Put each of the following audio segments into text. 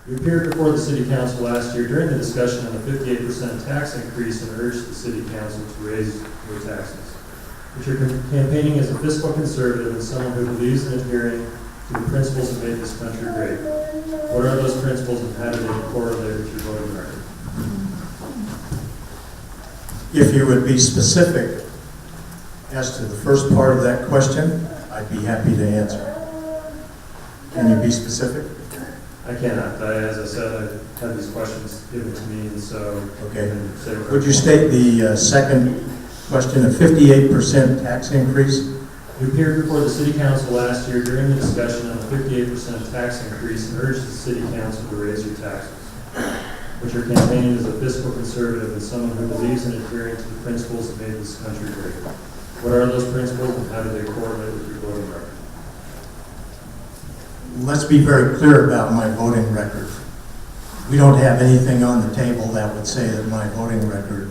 You appeared before the City Council last year during the discussion on the 58% tax increase and urged the City Council to raise your taxes. But you're campaigning as a fiscal conservative and someone who believes in adhering to the principles that made this country great. What are those principles and how do they correlate with your voting record? If you would be specific as to the first part of that question, I'd be happy to answer. Can you be specific? I cannot. As I said, I had these questions given to me, and so... Okay. Would you state the second question, a 58% tax increase? You appeared before the City Council last year during the discussion on the 58% tax increase and urged the City Council to raise your taxes. But you're campaigning as a fiscal conservative and someone who believes in adhering to the principles that made this country great. What are those principles and how do they correlate with your voting record? Let's be very clear about my voting record. We don't have anything on the table that would say that my voting record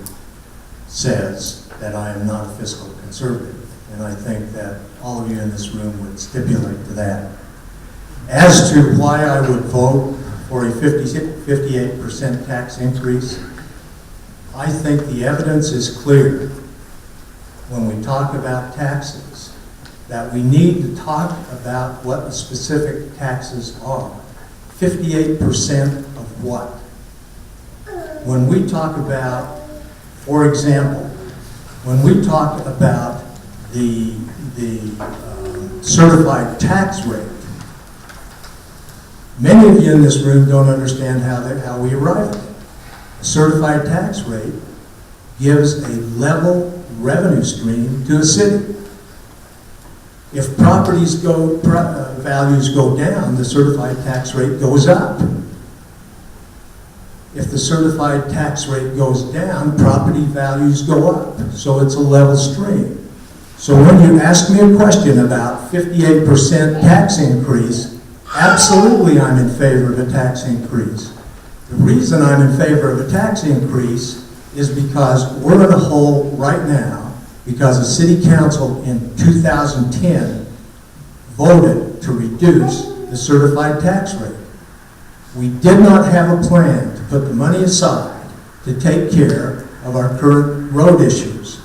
says that I am not a fiscal conservative. And I think that all of you in this room would stipulate to that. As to why I would vote for a 58% tax increase, I think the evidence is clear when we talk about taxes that we need to talk about what the specific taxes are. 58% of what? When we talk about, for example, when we talk about the certified tax rate, many of you in this room don't understand how we arrive at it. A certified tax rate gives a level revenue stream to a city. If values go down, the certified tax rate goes up. If the certified tax rate goes down, property values go up. So it's a level stream. So when you ask me a question about 58% tax increase, absolutely I'm in favor of a tax increase. The reason I'm in favor of a tax increase is because we're in a hole right now because the City Council in 2010 voted to reduce the certified tax rate. We did not have a plan to put the money aside to take care of our current road issues.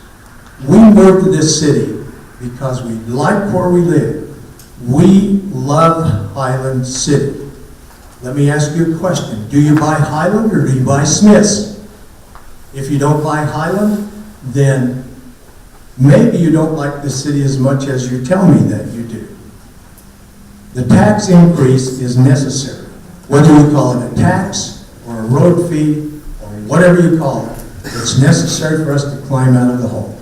We moved to this city because we like where we live. We love Highland City. Let me ask you a question. Do you buy Highland or do you buy Smith's? If you don't buy Highland, then maybe you don't like the city as much as you tell me that you do. The tax increase is necessary. Whether you call it a tax or a road fee or whatever you call it, it's necessary for us to climb out of the hole.